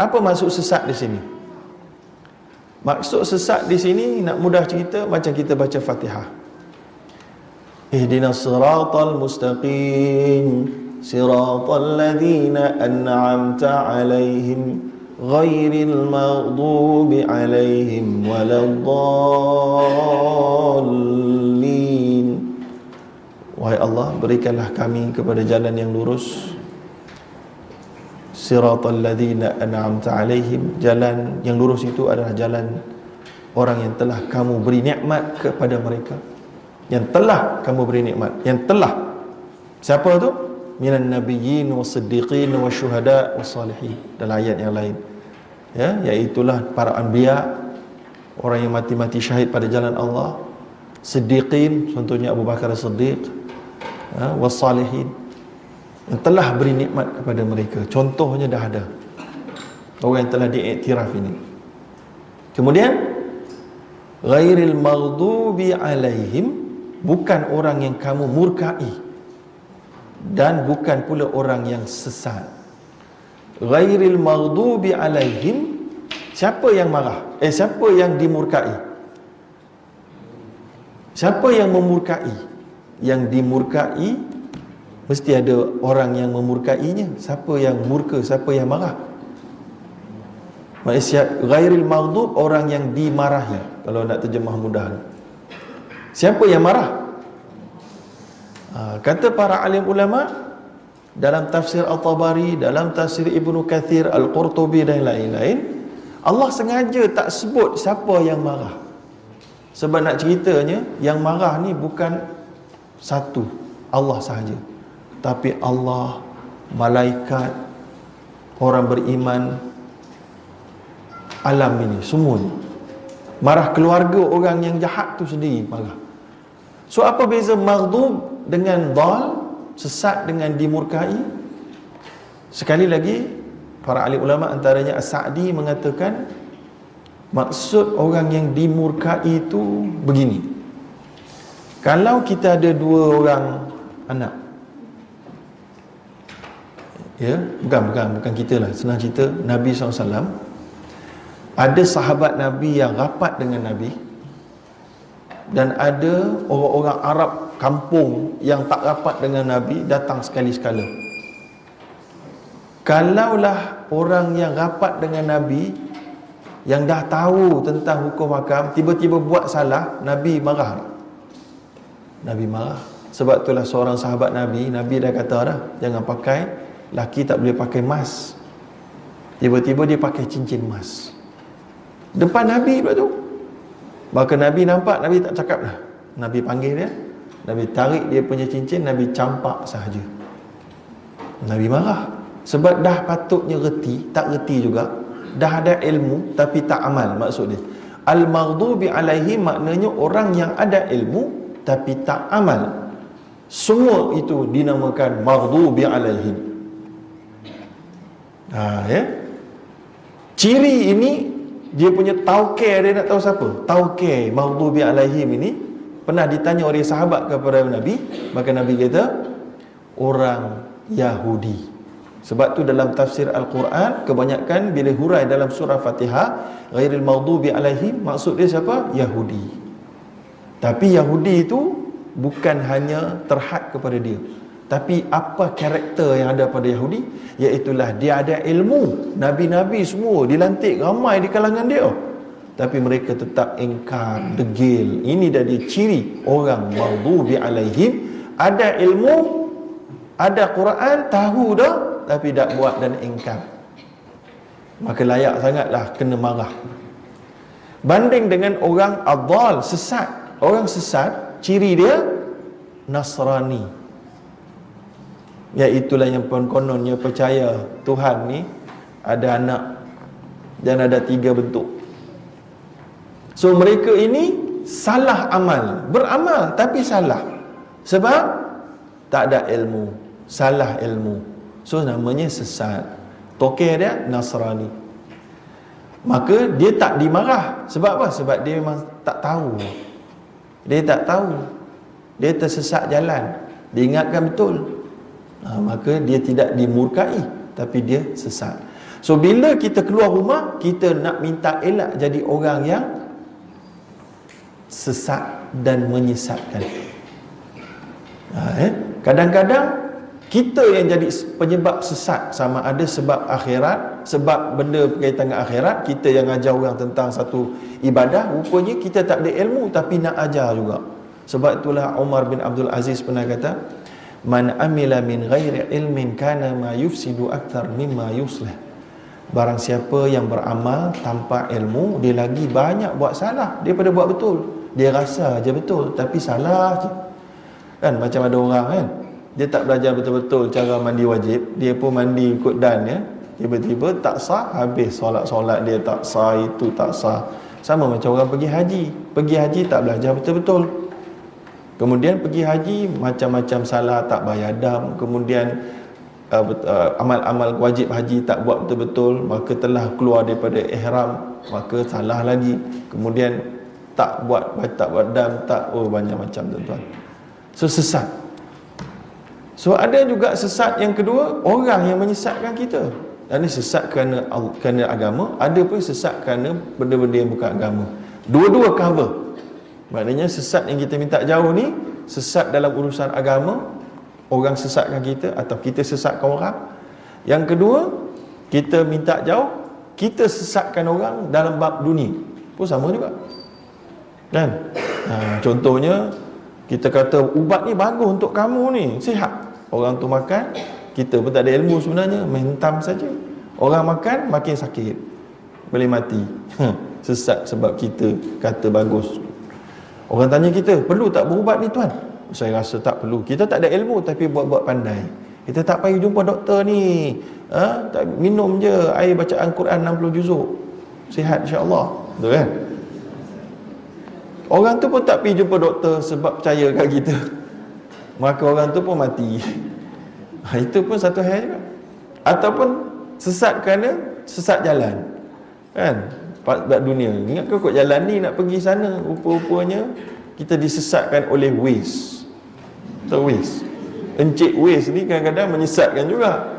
apa maksud sesat di sini? Maksud sesat di sini, nak mudah cerita, macam kita baca Fatihah. Ihdinas siratal mustaqim, siratal ladzina an'amta 'alaihim, ghairil maghdubi 'alaihim waladdallin. Wahai Allah, berikanlah kami kepada jalan yang lurus. Siratal ladzina an'amta 'alaihim, jalan yang lurus itu adalah jalan orang yang telah kamu beri nikmat kepada mereka. Yang telah kamu beri nikmat, yang telah. Siapa tu? Minan nabiyyin was-siddiqin wasyuhada was-salihin, dalam ayat yang lain. Ya, iaitulah para anbiya, orang yang mati-mati syahid pada jalan Allah. Siddiqin, contohnya Abu Bakar As-Siddiq, was-salihin, yang telah beri nikmat kepada mereka. Contohnya dah ada, orang yang telah diiktiraf ini. Kemudian ghairil maghdubi alaihim, bukan orang yang kamu murkai, dan bukan pula orang yang sesat. Ghairil maghdubi alaihim, siapa yang marah? Siapa yang dimurkai? Siapa yang memurkai? Yang dimurkai mesti ada orang yang memurkainya. Siapa yang murka, siapa yang marah? Maksudnya ghairil maghdub, orang yang dimarahi, kalau nak terjemah mudah. Siapa yang marah? Kata para alim ulama dalam tafsir Al-Tabari, dalam tafsir Ibnu Kathir, Al-Qurtubi dan lain-lain, Allah sengaja tak sebut siapa yang marah. Sebab nak ceritanya, yang marah ni bukan satu, Allah sahaja, tapi Allah, malaikat, orang beriman, alam ini semuanya marah. Keluarga orang yang jahat tu sendiri marah. So apa beza maghdub dengan dhal, sesat dengan dimurkai? Sekali lagi, para ahli ulama antaranya As-Sa'di mengatakan maksud orang yang dimurkai itu begini. Kalau kita ada dua orang anak, ya, bukan kita lah, senang cerita, Nabi SAW ada sahabat Nabi yang rapat dengan Nabi, dan ada orang-orang Arab kampung yang tak rapat dengan Nabi datang sekali-sekala. Kalaulah orang yang rapat dengan Nabi, yang dah tahu tentang hukum hakam, tiba-tiba buat salah, Nabi marah. Nabi marah. Sebab itulah seorang sahabat Nabi dah kata dah, jangan pakai, laki tak boleh pakai emas. Tiba-tiba dia pakai cincin emas depan Nabi pula tu. Maka Nabi nampak, Nabi tak cakap dah. Nabi panggil dia, Nabi tarik dia punya cincin, Nabi campak sahaja. Nabi marah. Sebab dah patutnya reti, tak reti juga. Dah ada ilmu tapi tak amal, maksud dia. Al-maghdubi alaihi maknanya orang yang ada ilmu tapi tak amal. Semua itu dinamakan maghdubi alaihim. Ya. Ciri ini, dia punya tauqir, dia nak tahu siapa tauqir maghdubi alaihim ini. Pernah ditanya oleh sahabat kepada Nabi, maka Nabi kata orang Yahudi. Sebab tu dalam tafsir Al-Quran, kebanyakan bila hurai dalam surah Fatihah ghairil maghdubi alaihim, maksud dia siapa? Yahudi. Tapi Yahudi itu bukan hanya terhad kepada dia, tapi apa karakter yang ada pada Yahudi, iaitulah dia ada ilmu. Nabi-nabi semua dilantik ramai di kalangan dia, tapi mereka tetap ingkar, degil. Ini dari ciri orang maghdubi alaihim. Ada ilmu, ada Quran, tahu dah, tapi tak buat dan ingkar. Maka layak sangatlah kena marah. Banding dengan orang adhal, sesat. Orang sesat, ciri dia Nasrani, iaitulah yang kononnya percaya Tuhan ni ada anak dan ada 3 bentuk. So mereka ini salah amal, beramal tapi salah, sebab tak ada ilmu, salah ilmu. So namanya sesat. Tokeh dia Nasrani. Maka dia tak dimarah. Sebab apa? Sebab dia memang tak tahu. Dia tak tahu, dia tersesat jalan, diingatkan betul. Maka dia tidak dimurkai, tapi dia sesat. So bila kita keluar rumah, kita nak minta elak jadi orang yang sesat dan menyesatkan. Kadang-kadang kita yang jadi penyebab sesat, sama ada sebab akhirat, sebab benda berkaitan dengan akhirat. Kita yang ajar orang tentang satu ibadah, rupanya kita tak ada ilmu tapi nak ajar juga. Sebab itulah Umar bin Abdul Aziz pernah kata, man amila min ghairi ilmin kana ma yufsidu akthar mimma yuslih. Barang siapa yang beramal tanpa ilmu, dia lagi banyak buat salah daripada buat betul. Dia rasa je betul tapi salah je. Kan macam ada orang kan, dia tak belajar betul-betul cara mandi wajib, dia pun mandi ikut dan ya, tiba-tiba tak sah, habis solat-solat dia tak sah, itu tak sah. Sama macam orang pergi haji tak belajar betul-betul, kemudian pergi haji macam-macam salah, tak bayar dam, kemudian amal-amal wajib haji tak buat betul-betul, maka telah keluar daripada ihram, maka salah lagi, kemudian tak buat dam, banyak macam tuan-tuan. So sesat. So ada juga sesat yang kedua, orang yang menyesatkan kita. Ini sesat kerana agama, ada pun sesat kerana benda-benda yang bukan agama. Dua-dua cover. Maknanya sesat yang kita minta jauh ni, sesat dalam urusan agama, orang sesatkan kita atau kita sesatkan orang. Yang kedua, kita minta jauh, kita sesatkan orang dalam bab dunia, pun sama juga. Kan? Contohnya, kita kata ubat ni bagus untuk kamu ni, sihat. Orang tu makan, kita pun tak ada ilmu sebenarnya, mentam saja. Orang makan makin sakit, boleh mati. Sesat sebab kita kata bagus. Orang tanya kita, perlu tak berubat ni tuan? Saya rasa tak perlu. Kita tak ada ilmu tapi buat-buat pandai. Kita tak payah jumpa doktor ni. Tak minum je air bacaan Quran 60 juzuk, sihat insya-Allah. Betul kan? Orang tu pun tak pergi jumpa doktor sebab percaya kat kita, maka orang tu pun mati. Itu pun satu hal juga. Ataupun sesat kerana sesat jalan, kan? Bab dunia. Ingat kau kot jalan ni nak pergi sana, rupa-rupanya kita disesatkan oleh Waze. So Waze, Encik Waze ni kadang-kadang menyesatkan juga.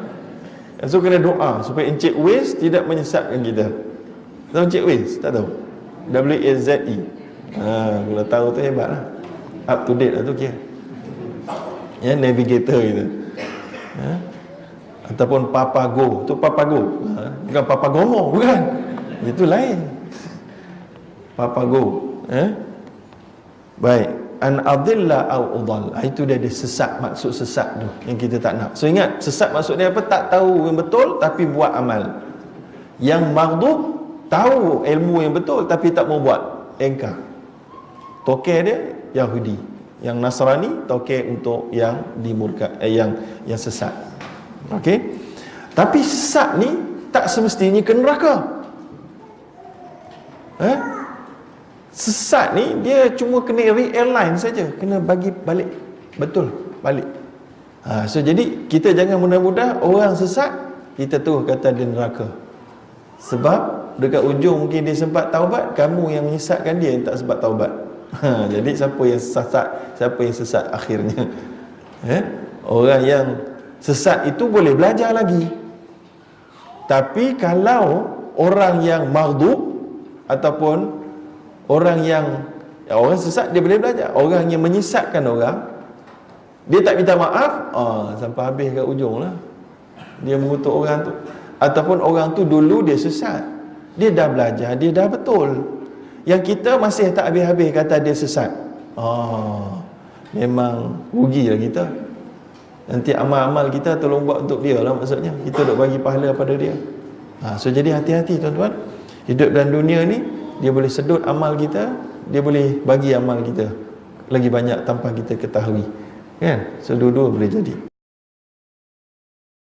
So kena doa supaya Encik Waze tidak menyesatkan kita. Tahu Encik Waze? Tak tahu? W-A-Z-E. Kalau tahu tu hebat lah, up to date lah tu kira. Ya, navigator gitu. Ataupun Papago, tu Papago, bukan Papagomo, bukan, itu lain. Papago. Baik, an adilla au udall, itu dia ada sesat, maksud sesat tu yang kita tak nak. So ingat, sesat maksud dia apa? Tak tahu yang betul tapi buat amal. Yang maghdub tahu ilmu yang betul tapi tak mau buat, engkar. Tokeh dia Yahudi, yang Nasrani tokeh untuk yang dimurka, yang sesat. Okey. Tapi sesat ni tak semestinya ke neraka. Sesat ni dia cuma kena realign saja, kena bagi balik, betul, balik. So jadi kita jangan mudah-mudah orang sesat kita tu kata dia neraka. Sebab dekat ujung mungkin dia sempat taubat, kamu yang menyesatkan dia yang tak sempat taubat. Jadi siapa yang sesat akhirnya? Orang yang sesat itu boleh belajar lagi. Tapi kalau orang yang maghdub ataupun orang orang sesat, dia boleh belajar. Orang yang menyesatkan orang, dia tak minta maaf, sampai habis kat ujung lah dia mengutuk orang tu. Ataupun orang tu dulu dia sesat, dia dah belajar, dia dah betul. Yang kita masih tak habis-habis kata dia sesat, memang rugilah kita. Nanti amal-amal kita tolong buat untuk dia lah, maksudnya kita duk bagi pahala pada dia. So jadi hati-hati tuan-tuan. Hidup dalam dunia ni, dia boleh sedut amal kita, dia boleh bagi amal kita lagi banyak tanpa kita ketahui, kan? So dua-dua boleh jadi.